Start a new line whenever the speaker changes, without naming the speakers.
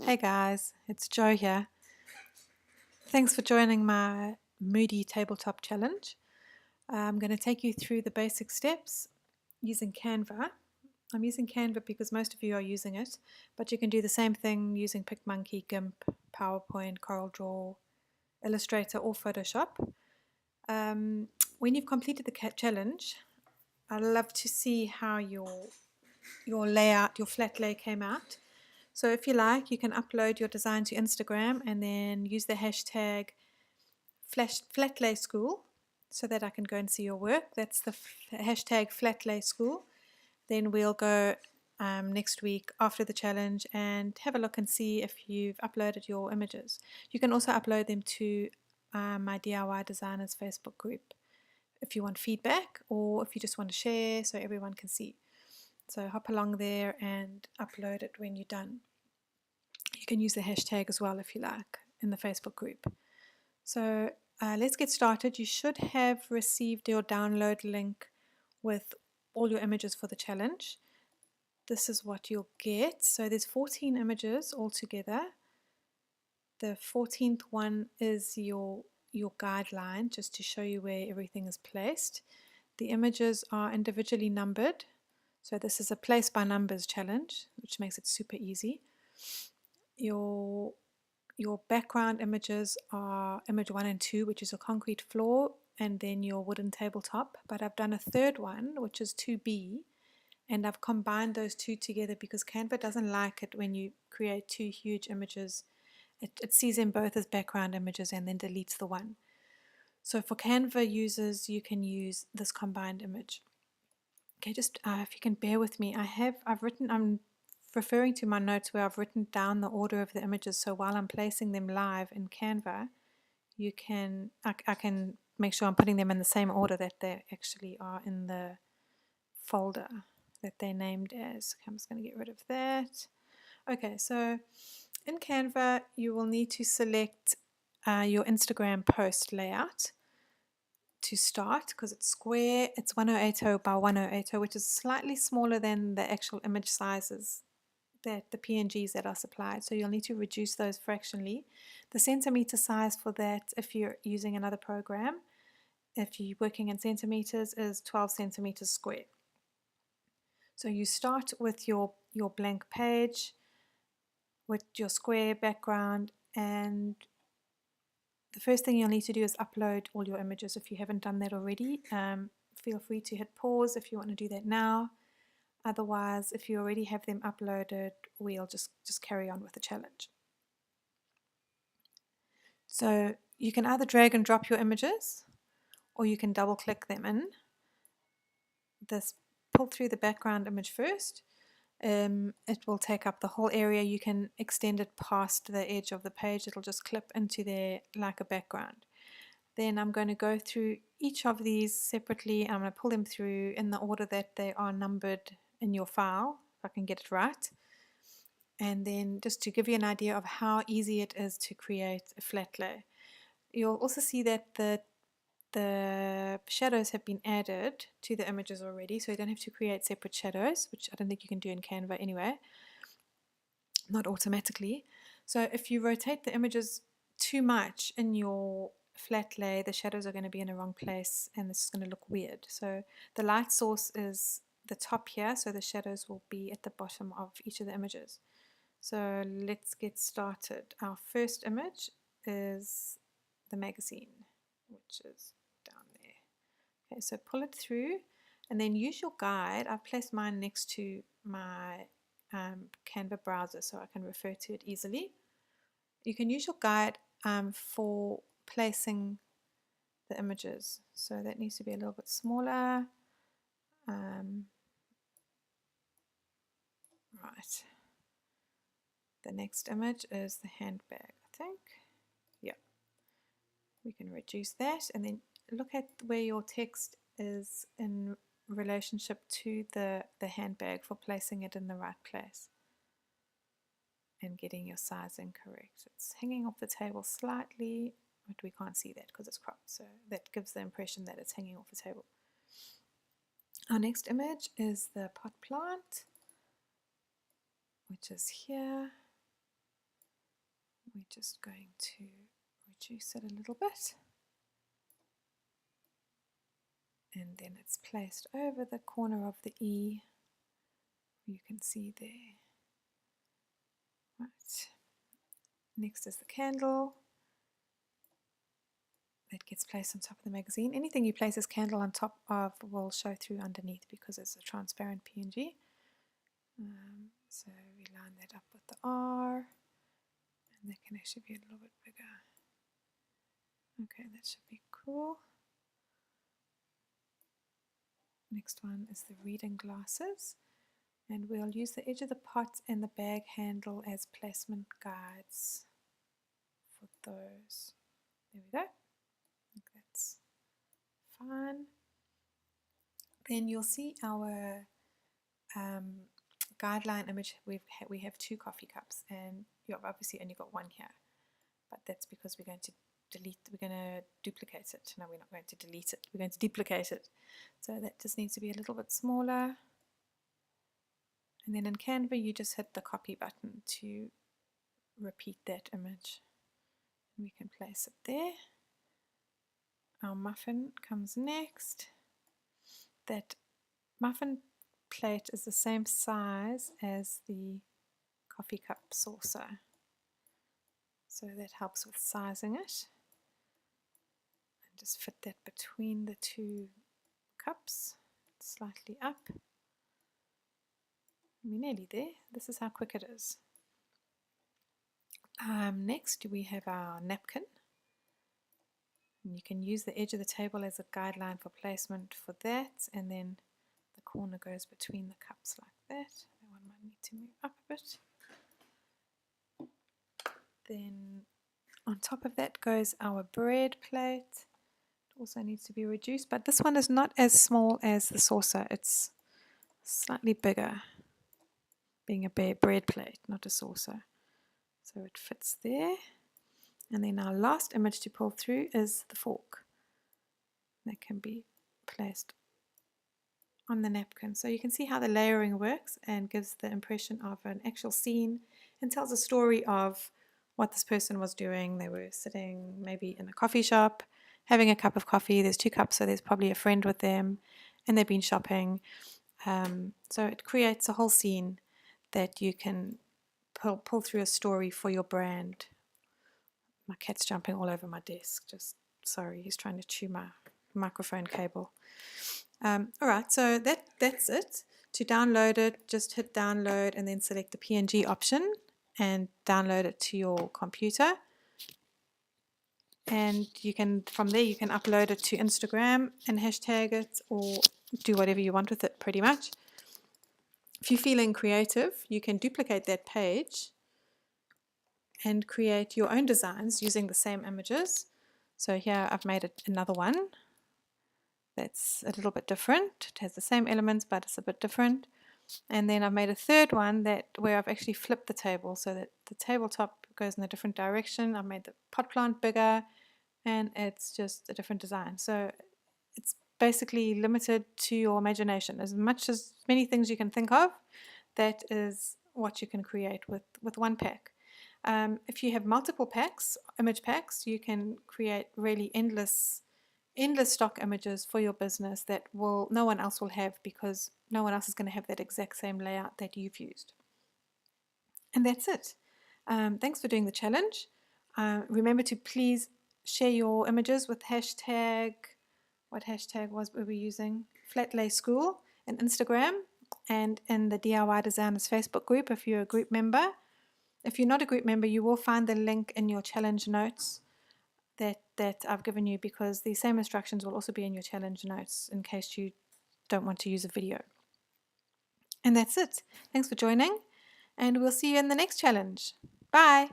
Hey guys, it's Jo here. Thanks for joining my Moody Tabletop Challenge. I'm going to take you through the basic steps using Canva. I'm using Canva because most of you are using it, but you can do the same thing using PicMonkey, GIMP, PowerPoint, CorelDRAW, Illustrator, or Photoshop. When you've completed the challenge, I'd love to see how your layout, your flat lay came out. So if you like, you can upload your design to Instagram and then use the hashtag Flatlay School so that I can go and see your work. That's the hashtag Flatlay School. Then we'll go next week after the challenge and have a look and see if you've uploaded your images. You can also upload them to my DIY Designers Facebook group if you want feedback or if you just want to share so everyone can see. So hop along there and upload it when you're done. You can use the hashtag as well if you like in the Facebook group. So let's get started. You should have received your download link with all your images for the challenge. This is what you'll get. So there's 14 images altogether. The 14th one is your guideline, just to show you where everything is placed. The images are individually numbered. So this is a place by numbers challenge, which makes it super easy. Your background images are image 1 and 2, which is a concrete floor, and then your wooden tabletop. But I've done a third one, which is 2B, and I've combined those two together because Canva doesn't like it when you create two huge images. It sees them both as background images and then deletes the one. So for Canva users, you can use this combined image. Okay, just if you can bear with me, I'm referring to my notes where I've written down the order of the images, so while I'm placing them live in Canva, I can make sure I'm putting them in the same order that they actually are in the folder that they're named as. Okay, I'm just going to get rid of that. Okay, so in Canva, you will need to select your Instagram post layout to start because it's square. It's 1080 by 1080, which is slightly smaller than the actual image sizes, that the PNGs that are supplied. So you'll need to reduce those fractionally. The centimeter size for that, if you're using another program, if you're working in centimeters, is 12 centimeters square. So you start with your blank page with your square background, and the first thing you'll need to do is upload all your images. If you haven't done that already, feel free to hit pause if you want to do that now. Otherwise, if you already have them uploaded, we'll just carry on with the challenge. So you can either drag and drop your images, or you can double click them in. Pull through the background image first. It will take up the whole area. You can extend it past the edge of the page. It'll just clip into there like a background. Then I'm going to go through each of these separately. I'm going to pull them through in the order that they are numbered in your file, if I can get it right. And then just to give you an idea of how easy it is to create a flat lay. You'll also see that the shadows have been added to the images already, so you don't have to create separate shadows, which I don't think you can do in Canva anyway, not automatically. So if you rotate the images too much in your flat lay, the shadows are going to be in the wrong place and this is going to look weird. So the light source is the top here, so the shadows will be at the bottom of each of the images. So let's get started. Our first image is the magazine, which is down there. Okay, so pull it through and then use your guide. I've placed mine next to my Canva browser so I can refer to it easily. You can use your guide for placing the images. So that needs to be a little bit smaller. Right. The next image is the handbag, I think. Yeah. We can reduce that and then look at where your text is in relationship to the handbag for placing it in the right place and getting your sizing correct. It's hanging off the table slightly, but we can't see that because it's cropped, so that gives the impression that it's hanging off the table. Our next image is the pot plant, which is here. we're just going to reduce it a little bit. And then it's placed over the corner of the E. You can see there. Right. Next is the candle. That gets placed on top of the magazine. Anything you place this candle on top of will show through underneath because it's a transparent PNG. So we line that up with the R, and that can actually be a little bit bigger. Okay, that should be cool. Next one is the reading glasses, and we'll use the edge of the pot and the bag handle as placement guides for those. There we go. I think that's fine. Then you'll see our guideline image. We have 2 coffee cups, and you've obviously only got one here, but that's because we're going to duplicate it. No, we're not going to delete it. We're going to duplicate it. So that just needs to be a little bit smaller. And then in Canva, you just hit the copy button to repeat that image. We can place it there. Our muffin comes next. That muffin plate is the same size as the coffee cup saucer, so that helps with sizing it. And just fit that between the 2 cups, slightly up. We're nearly there. This is how quick it is. Next we have our napkin. And you can use the edge of the table as a guideline for placement for that, and then the corner goes between the cups like that. That one might need to move up a bit. Then on top of that goes our bread plate. It also needs to be reduced, but this one is not as small as the saucer. It's slightly bigger, being a bread plate, not a saucer. So it fits there. And then our last image to pull through is the fork. That can be placed on the napkin. So you can see how the layering works and gives the impression of an actual scene and tells a story of what this person was doing. They were sitting maybe in a coffee shop, having a cup of coffee. There's 2 cups, so there's probably a friend with them, and they've been shopping. So it creates a whole scene that you can pull through a story for your brand. My cat's jumping all over my desk. Just sorry, he's trying to chew my microphone cable. Alright, so that's it. To download it, just hit download and then select the PNG option and download it to your computer. And you can, from there, you can upload it to Instagram and hashtag it, or do whatever you want with it pretty much. If you're feeling creative, you can duplicate that page and create your own designs using the same images. So here I've made another one that's a little bit different. It has the same elements, but it's a bit different. And then I've made a third one where I've actually flipped the table so that the tabletop goes in a different direction. I've made the pot plant bigger, and it's just a different design. So it's basically limited to your imagination. As many things you can think of, that is what you can create with one pack. If you have multiple packs, image packs, you can create really endless stock images for your business that no one else will have, because no one else is going to have that exact same layout that you've used. And that's it. Thanks for doing the challenge. Remember to please share your images with hashtag, what hashtag were we using? Flatlay School in Instagram, and in the DIY Designers Facebook group if you're a group member. If you're not a group member, you will find the link in your challenge notes that I've given you, because the same instructions will also be in your challenge notes in case you don't want to use a video. And that's it. Thanks for joining, and we'll see you in the next challenge. Bye.